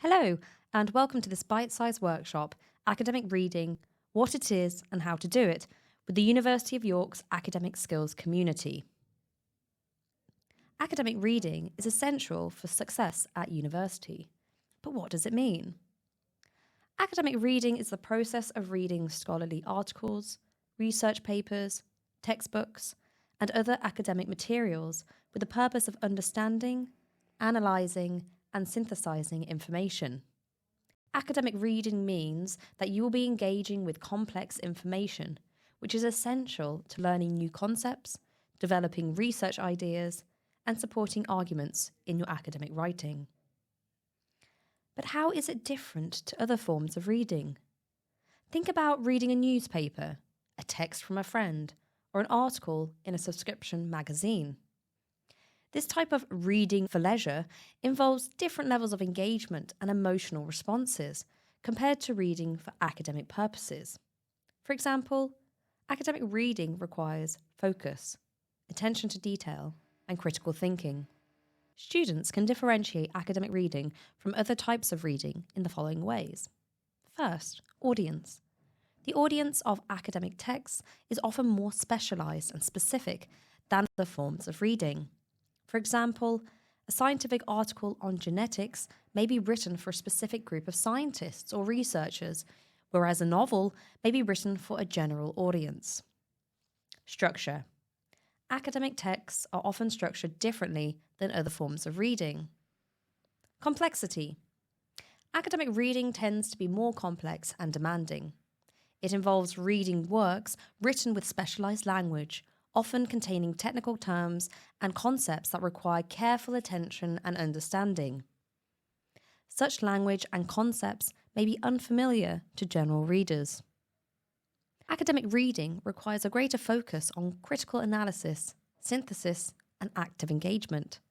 Hello, and welcome to this bite-sized workshop, Academic Reading, What It Is and How to Do It, with the University of York's Academic Skills Community. Academic reading is essential for success at university. But what does it mean? Academic reading is the process of reading scholarly articles, research papers, textbooks, and other academic materials with the purpose of understanding, analysing, and synthesizing information. Academic reading means that you will be engaging with complex information, which is essential to learning new concepts, developing research ideas, and supporting arguments in your academic writing. But how is it different to other forms of reading? Think about reading a newspaper, a text from a friend, or an article in a subscription magazine. This type of reading for leisure involves different levels of engagement and emotional responses compared to reading for academic purposes. For example, academic reading requires focus, attention to detail, and critical thinking. Students can differentiate academic reading from other types of reading in the following ways. First, audience. The audience of academic texts is often more specialised and specific than other forms of reading. For example, a scientific article on genetics may be written for a specific group of scientists or researchers, whereas a novel may be written for a general audience. Structure. Academic texts are often structured differently than other forms of reading. Complexity. Academic reading tends to be more complex and demanding. It involves reading works written with specialised language, often containing technical terms and concepts that require careful attention and understanding. Such language and concepts may be unfamiliar to general readers. Academic reading requires a greater focus on critical analysis, synthesis, and active engagement.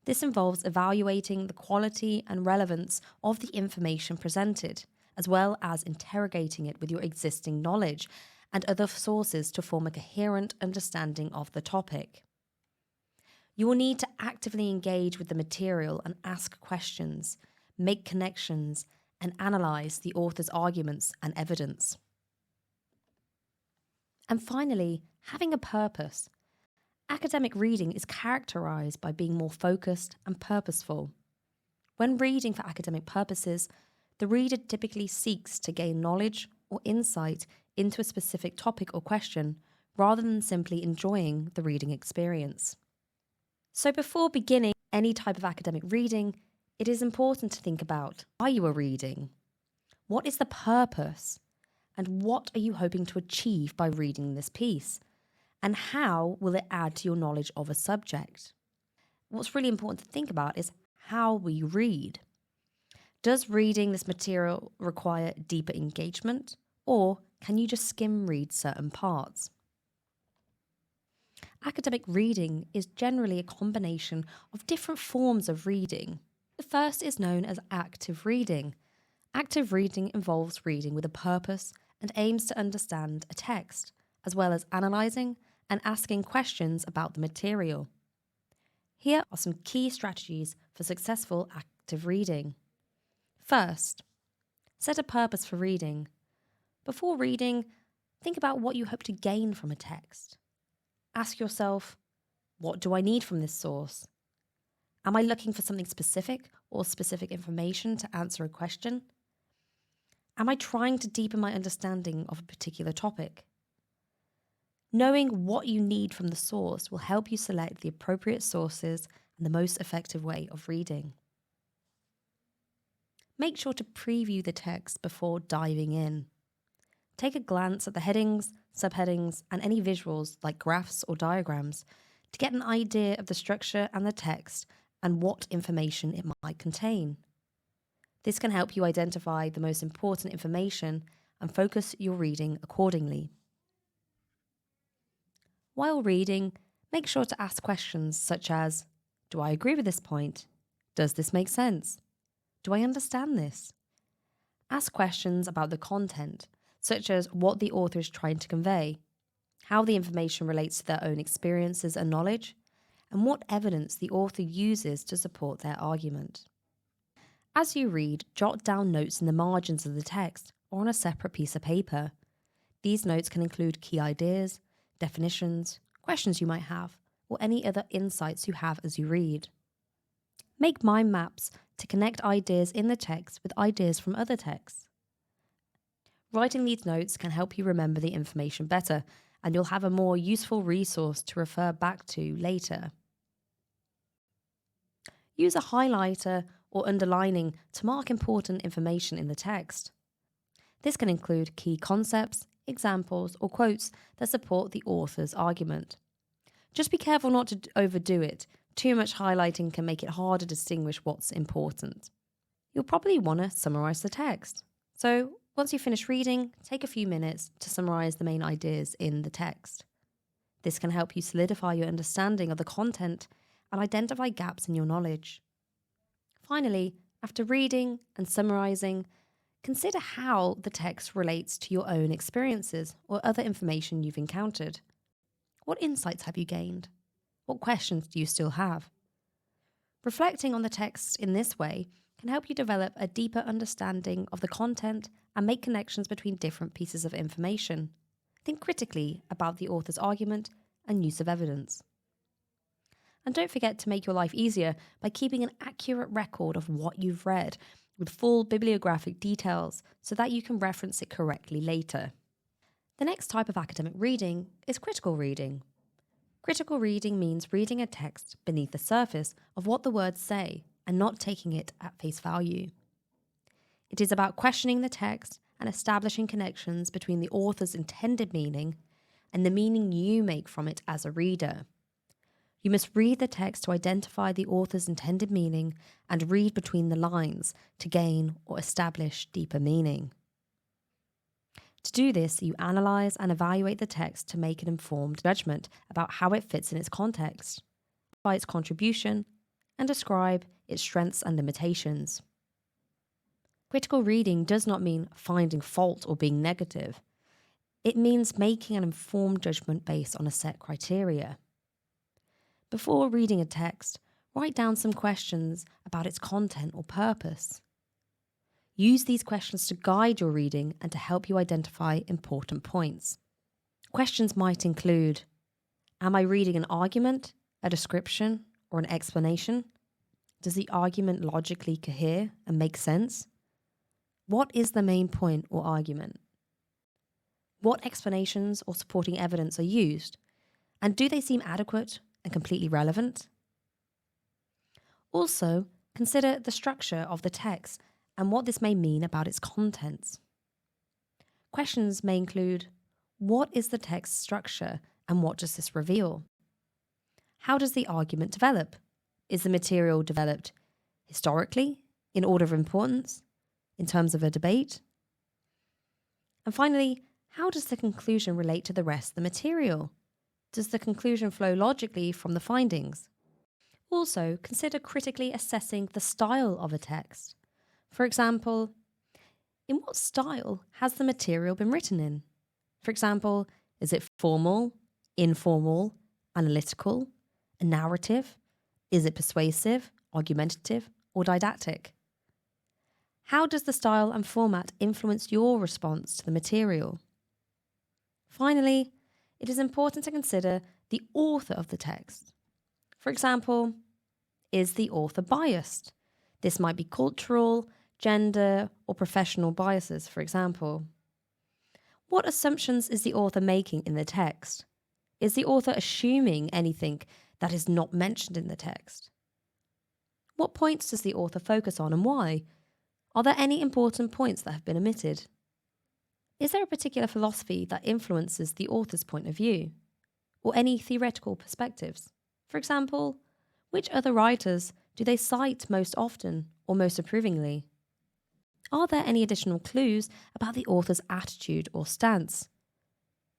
This involves evaluating the quality and relevance of the information presented, as well as interrogating it with your existing knowledge and other sources to form a coherent understanding of the topic. You will need to actively engage with the material and ask questions, make connections, and analyse the author's arguments and evidence. And finally, having a purpose. Academic reading is characterised by being more focused and purposeful. When reading for academic purposes, the reader typically seeks to gain knowledge or insight into a specific topic or question, rather than simply enjoying the reading experience. So before beginning any type of academic reading, it is important to think about why you are reading. What is the purpose? And what are you hoping to achieve by reading this piece? And how will it add to your knowledge of a subject? What's really important to think about is how we read. Does reading this material require deeper engagement, or can you just skim read certain parts? Academic reading is generally a combination of different forms of reading. The first is known as active reading. Active reading involves reading with a purpose and aims to understand a text, as well as analysing and asking questions about the material. Here are some key strategies for successful active reading. First, set a purpose for reading. Before reading, think about what you hope to gain from a text. Ask yourself, what do I need from this source? Am I looking for something specific or specific information to answer a question? Am I trying to deepen my understanding of a particular topic? Knowing what you need from the source will help you select the appropriate sources and the most effective way of reading. Make sure to preview the text before diving in. Take a glance at the headings, subheadings, and any visuals like graphs or diagrams to get an idea of the structure and the text and what information it might contain. This can help you identify the most important information and focus your reading accordingly. While reading, make sure to ask questions such as, do I agree with this point? Does this make sense? Do I understand this? Ask questions about the content, such as what the author is trying to convey, how the information relates to their own experiences and knowledge, and what evidence the author uses to support their argument. As you read, jot down notes in the margins of the text or on a separate piece of paper. These notes can include key ideas, definitions, questions you might have, or any other insights you have as you read. Make mind maps to connect ideas in the text with ideas from other texts. Writing these notes can help you remember the information better, and you'll have a more useful resource to refer back to later. Use a highlighter or underlining to mark important information in the text. This can include key concepts, examples, or quotes that support the author's argument. Just be careful not to overdo it. Too much highlighting can make it hard to distinguish what's important. You'll probably want to summarize the text. So, once you finish reading, take a few minutes to summarize the main ideas in the text. This can help you solidify your understanding of the content and identify gaps in your knowledge. Finally, after reading and summarizing, consider how the text relates to your own experiences or other information you've encountered. What insights have you gained? What questions do you still have? Reflecting on the text in this way can help you develop a deeper understanding of the content and make connections between different pieces of information. Think critically about the author's argument and use of evidence. And don't forget to make your life easier by keeping an accurate record of what you've read with full bibliographic details so that you can reference it correctly later. The next type of academic reading is critical reading. Critical reading means reading a text beneath the surface of what the words say and not taking it at face value. It is about questioning the text and establishing connections between the author's intended meaning and the meaning you make from it as a reader. You must read the text to identify the author's intended meaning and read between the lines to gain or establish deeper meaning. To do this, you analyse and evaluate the text to make an informed judgment about how it fits in its context, by its contribution, and describe its strengths and limitations. Critical reading does not mean finding fault or being negative. It means making an informed judgment based on a set criteria. Before reading a text, write down some questions about its content or purpose. Use these questions to guide your reading and to help you identify important points. Questions might include: am I reading an argument, a description, or an explanation? Does the argument logically cohere and make sense? What is the main point or argument? What explanations or supporting evidence are used? And do they seem adequate and completely relevant? Also, consider the structure of the text and what this may mean about its contents. Questions may include: what is the text structure and what does this reveal? How does the argument develop? Is the material developed historically, in order of importance, in terms of a debate? And finally, how does the conclusion relate to the rest of the material? Does the conclusion flow logically from the findings? Also, consider critically assessing the style of a text. For example, in what style has the material been written in? For example, is it formal, informal, analytical, a narrative? Is it persuasive, argumentative, or didactic? How does the style and format influence your response to the material? Finally, it is important to consider the author of the text. For example, is the author biased? This might be cultural, gender, or professional biases, for example. What assumptions is the author making in the text? Is the author assuming anything that is not mentioned in the text? What points does the author focus on and why? Are there any important points that have been omitted? Is there a particular philosophy that influences the author's point of view? Or any theoretical perspectives? For example, which other writers do they cite most often or most approvingly? Are there any additional clues about the author's attitude or stance?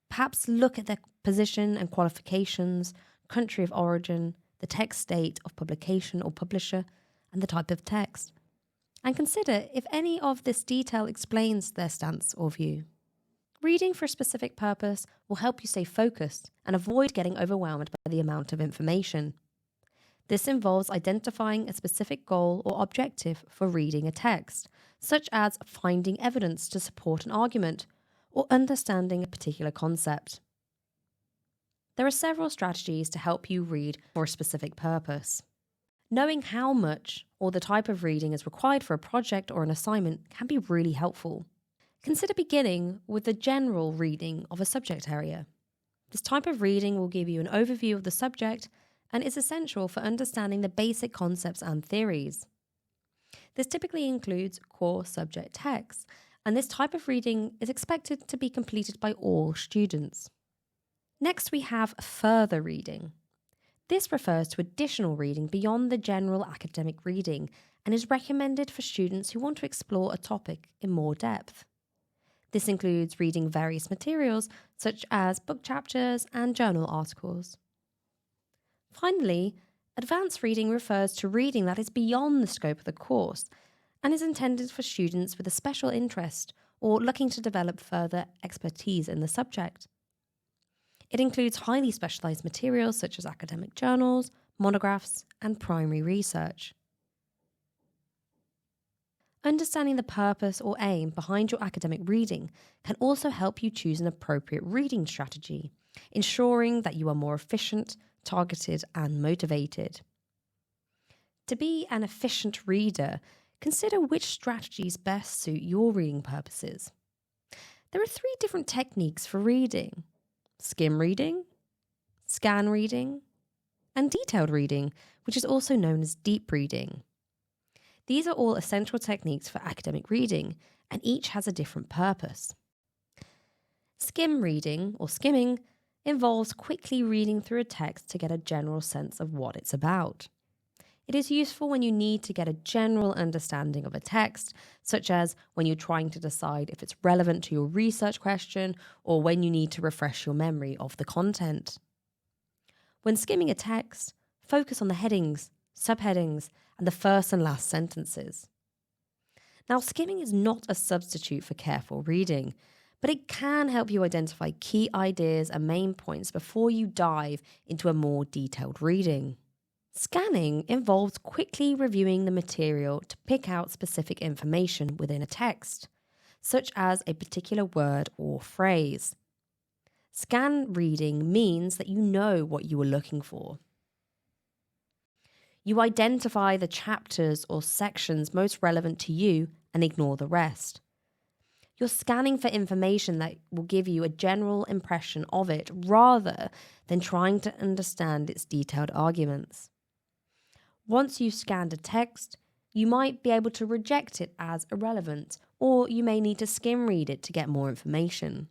Perhaps look at their position and qualifications, country of origin, the text date of publication or publisher, and the type of text. And consider if any of this detail explains their stance or view. Reading for a specific purpose will help you stay focused and avoid getting overwhelmed by the amount of information. This involves identifying a specific goal or objective for reading a text, such as finding evidence to support an argument or understanding a particular concept. There are several strategies to help you read for a specific purpose. Knowing how much or the type of reading is required for a project or an assignment can be really helpful. Consider beginning with the general reading of a subject area. This type of reading will give you an overview of the subject and is essential for understanding the basic concepts and theories. This typically includes core subject texts, and this type of reading is expected to be completed by all students. Next, we have further reading. This refers to additional reading beyond the general academic reading and is recommended for students who want to explore a topic in more depth. This includes reading various materials such as book chapters and journal articles. Finally, advanced reading refers to reading that is beyond the scope of the course and is intended for students with a special interest or looking to develop further expertise in the subject. It includes highly specialised materials such as academic journals, monographs, and primary research. Understanding the purpose or aim behind your academic reading can also help you choose an appropriate reading strategy, ensuring that you are more efficient, targeted, and motivated. To be an efficient reader, consider which strategies best suit your reading purposes. There are 3 different techniques for reading: skim reading, scan reading, and detailed reading, which is also known as deep reading. These are all essential techniques for academic reading, and each has a different purpose. Skim reading, or skimming, involves quickly reading through a text to get a general sense of what it's about. It is useful when you need to get a general understanding of a text, such as when you're trying to decide if it's relevant to your research question or when you need to refresh your memory of the content. When skimming a text, focus on the headings, subheadings, and the first and last sentences. Now, skimming is not a substitute for careful reading, but it can help you identify key ideas and main points before you dive into a more detailed reading. Scanning involves quickly reviewing the material to pick out specific information within a text, such as a particular word or phrase. Scan reading means that you know what you are looking for. You identify the chapters or sections most relevant to you and ignore the rest. You're scanning for information that will give you a general impression of it rather than trying to understand its detailed arguments. Once you've scanned a text, you might be able to reject it as irrelevant, or you may need to skim read it to get more information.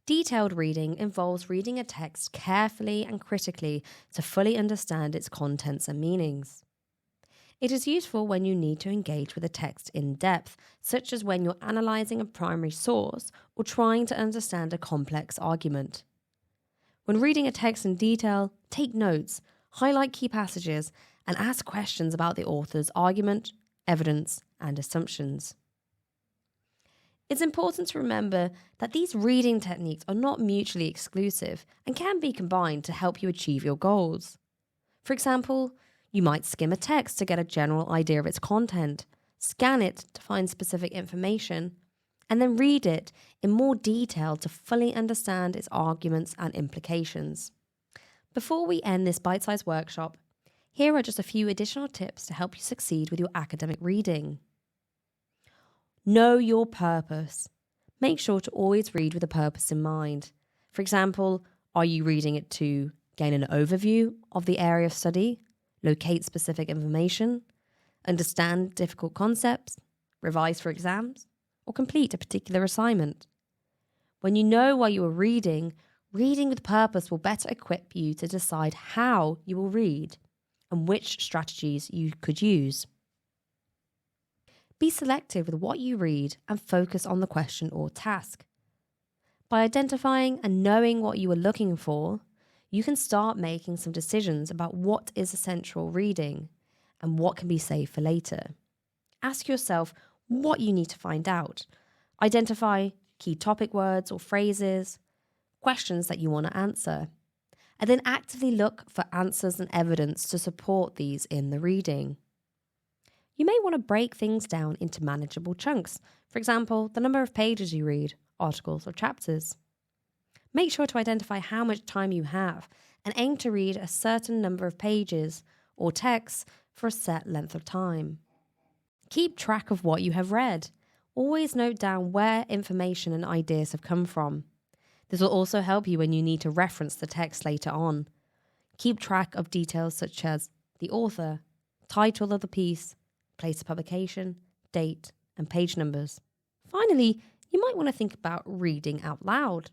Detailed reading involves reading a text carefully and critically to fully understand its contents and meanings. It is useful when you need to engage with a text in depth, such as when you're analysing a primary source or trying to understand a complex argument. When reading a text in detail, take notes, highlight key passages, and ask questions about the author's argument, evidence, and assumptions. It's important to remember that these reading techniques are not mutually exclusive and can be combined to help you achieve your goals. For example, you might skim a text to get a general idea of its content, scan it to find specific information, and then read it in more detail to fully understand its arguments and implications. Before we end this bite-sized workshop, here are just a few additional tips to help you succeed with your academic reading. Know your purpose. Make sure to always read with a purpose in mind. For example, are you reading it to gain an overview of the area of study, locate specific information, understand difficult concepts, revise for exams, or complete a particular assignment? When you know why you are reading, reading with purpose will better equip you to decide how you will read and which strategies you could use. Be selective with what you read and focus on the question or task. By identifying and knowing what you are looking for, you can start making some decisions about what is essential reading and what can be saved for later. Ask yourself what you need to find out. Identify key topic words or phrases, questions that you want to answer, and then actively look for answers and evidence to support these in the reading. You may want to break things down into manageable chunks, for example, the number of pages you read, articles or chapters. Make sure to identify how much time you have and aim to read a certain number of pages or texts for a set length of time. Keep track of what you have read. Always note down where information and ideas have come from. This will also help you when you need to reference the text later on. Keep track of details such as the author, title of the piece, place of publication, date, and page numbers. Finally, you might want to think about reading out loud.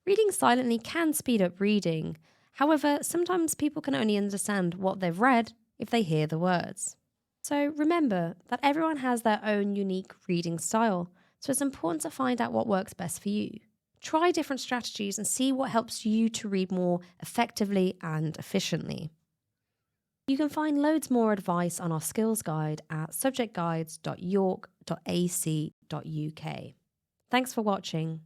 Reading silently can speed up reading. However, sometimes people can only understand what they've read if they hear the words. So remember that everyone has their own unique reading style, so it's important to find out what works best for you. Try different strategies and see what helps you to read more effectively and efficiently. You can find loads more advice on our skills guide at subjectguides.york.ac.uk. Thanks for watching.